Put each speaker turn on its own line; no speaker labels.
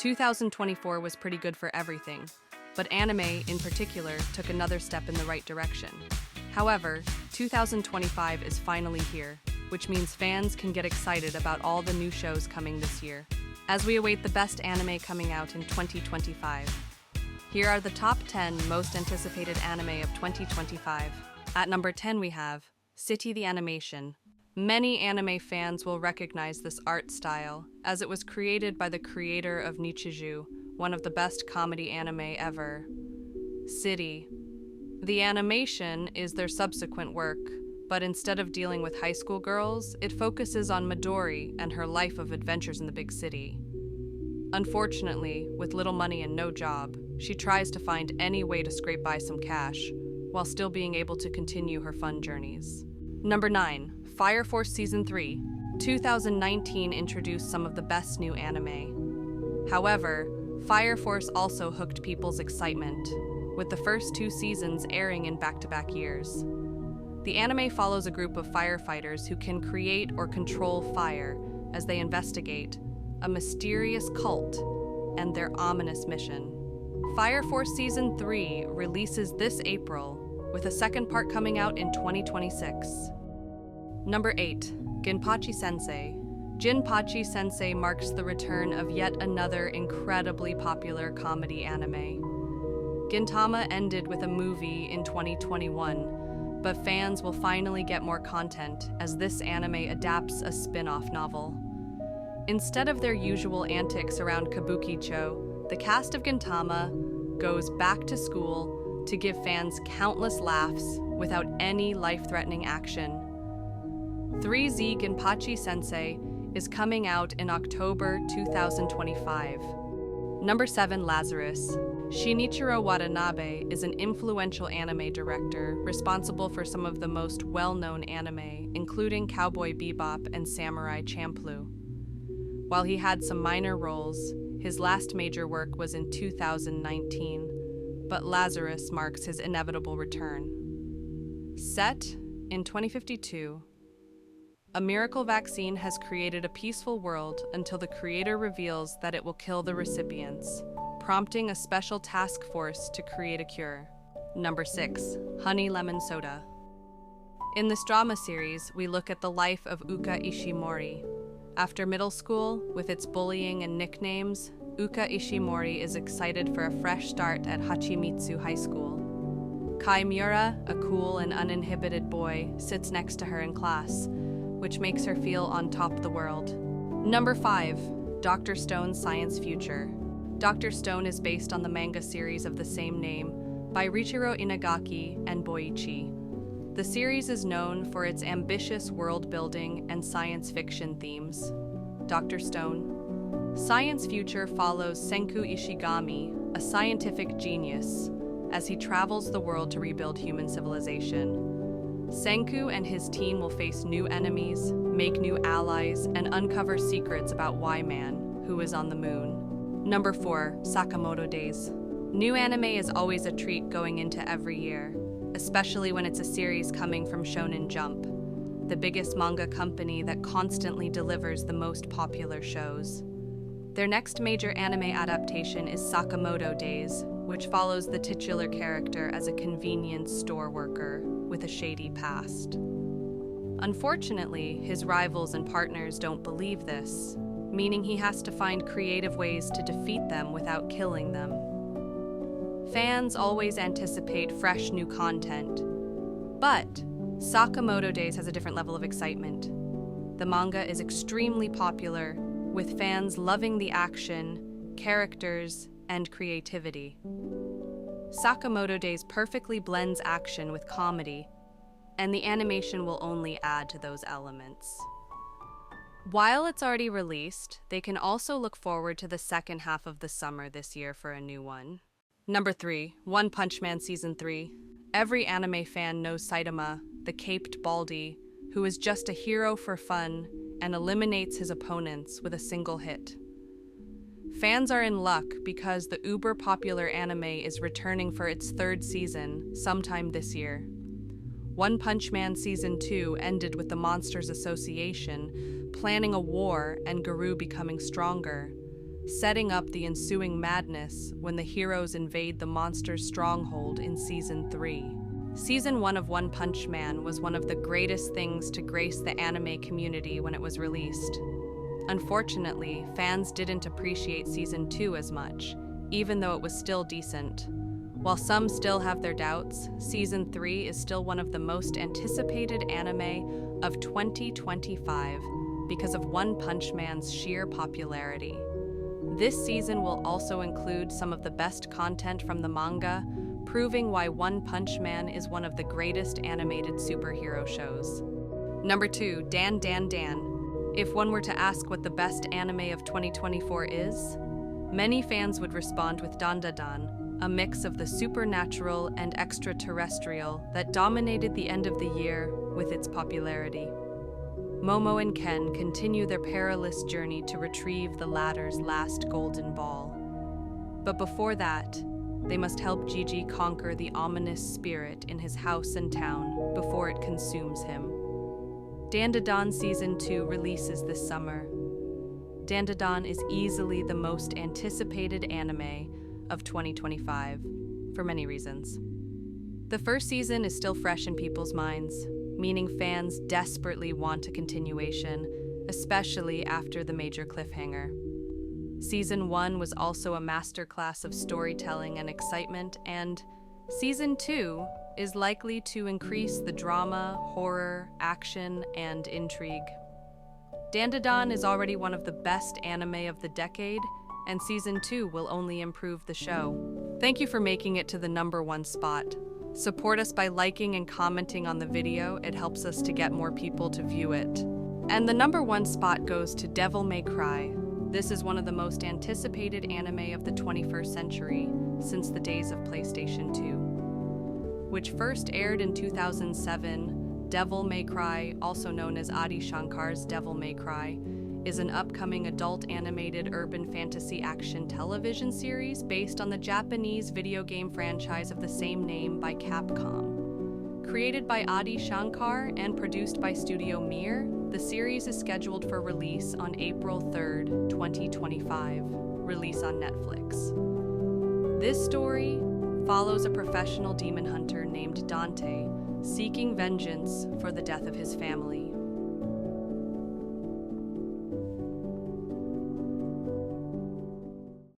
2024 was pretty good for everything, but anime, in particular, took another step in the right direction. However, 2025 is finally here, which means fans can get excited about all the new shows coming this year, as we await the best anime coming out in 2025. Here are the top 10 most anticipated anime of 2025. At number 10 we have City the Animation. Many anime fans will recognize this art style, as it was created by the creator of Nichijou, one of the best comedy anime ever. City. The animation is their subsequent work, but instead of dealing with high school girls, it focuses on Midori and her life of adventures in the big city. Unfortunately, with little money and no job, she tries to find any way to scrape by some cash, while still being able to continue her fun journeys. Number 9. Fire Force Season 3. 2019 introduced some of the best new anime. However, Fire Force also hooked people's excitement, with the first 2 seasons airing in back-to-back years. The anime follows a group of firefighters who can create or control fire as they investigate a mysterious cult and their ominous mission. Fire Force Season 3 releases this April, with a second part coming out in 2026. Number 8. Ginpachi Sensei. Ginpachi Sensei marks the return of yet another incredibly popular comedy anime. Gintama ended with a movie in 2021, but fans will finally get more content as this anime adapts a spin-off novel. Instead of their usual antics around Kabukicho, the cast of Gintama goes back to school to give fans countless laughs without any life-threatening action. 3Z Ginpachi Sensei is coming out in October 2025. Number 7. Lazarus. Shinichiro Watanabe is an influential anime director responsible for some of the most well-known anime, including Cowboy Bebop and Samurai Champloo. While he had some minor roles, his last major work was in 2019, but Lazarus marks his inevitable return. Set in 2052, a miracle vaccine has created a peaceful world until the creator reveals that it will kill the recipients, prompting a special task force to create a cure. Number 6. Honey Lemon Soda. In this drama series, we look at the life of Uka Ishimori. After middle school, with its bullying and nicknames, Uka Ishimori is excited for a fresh start at Hachimitsu High School. Kai Miura, a cool and uninhibited boy, sits next to her in class, which makes her feel on top of the world. Number 5. Dr. Stone's Science Future. Dr. Stone is based on the manga series of the same name by Richiro Inagaki and Boichi. The series is known for its ambitious world-building and science fiction themes. Dr. Stone. Science Future follows Senku Ishigami, a scientific genius, as he travels the world to rebuild human civilization. Senku and his team will face new enemies, make new allies, and uncover secrets about Y-Man, who is on the moon. Number 4. Sakamoto Days. New anime is always a treat going into every year, especially when it's a series coming from Shonen Jump, the biggest manga company that constantly delivers the most popular shows. Their next major anime adaptation is Sakamoto Days, which follows the titular character as a convenience store worker with a shady past. Unfortunately, his rivals and partners don't believe this, meaning he has to find creative ways to defeat them without killing them. Fans always anticipate fresh new content, but Sakamoto Days has a different level of excitement. The manga is extremely popular, with fans loving the action, characters, and creativity. Sakamoto Days perfectly blends action with comedy, and the animation will only add to those elements. While it's already released, they can also look forward to the second half of the summer this year for a new one. Number 3. One Punch Man Season 3. Every anime fan knows Saitama, the caped Baldy, who is just a hero for fun and eliminates his opponents with a single hit. Fans are in luck because the uber-popular anime is returning for its 3rd season sometime this year. One Punch Man Season 2 ended with the Monsters Association planning a war and Garou becoming stronger. setting up the ensuing madness when the heroes invade the monster's stronghold in Season 3. Season 1 of One Punch Man was one of the greatest things to grace the anime community when it was released. Unfortunately, fans didn't appreciate Season 2 as much, even though it was still decent. While some still have their doubts, Season 3 is still one of the most anticipated anime of 2025 because of One Punch Man's sheer popularity. This season will also include some of the best content from the manga, proving why One Punch Man is one of the greatest animated superhero shows. Number 2, Dan Dan Dan. If one were to ask what the best anime of 2024 is, many fans would respond with Dan Dan Dan, a mix of the supernatural and extraterrestrial that dominated the end of the year with its popularity. Momo and Ken continue their perilous journey to retrieve the latter's last golden ball. But before that, they must help Gigi conquer the ominous spirit in his house and town before it consumes him. Dandadan Season 2 releases this summer. Dandadan is easily the most anticipated anime of 2025, for many reasons. The first season is still fresh in people's minds, meaning fans desperately want a continuation, especially after the major cliffhanger. Season 1 was also a masterclass of storytelling and excitement, and Season 2 is likely to increase the drama, horror, action, and intrigue. Dandadan is already one of the best anime of the decade, and Season 2 will only improve the show. Thank you for making it to the number 1 spot. Support us by liking and commenting on the video. It helps us to get more people to view it. And the number 1 spot goes to Devil May Cry. This is one of the most anticipated anime of the 21st century since the days of PlayStation 2. Which first aired in 2007, Devil May Cry, also known as Adi Shankar's Devil May Cry, is an upcoming adult animated urban fantasy action television series based on the Japanese video game franchise of the same name by Capcom. Created by Adi Shankar and produced by Studio Mir, the series is scheduled for release on April 3rd, 2025, release on Netflix. This story follows a professional demon hunter named Dante seeking vengeance for the death of his family.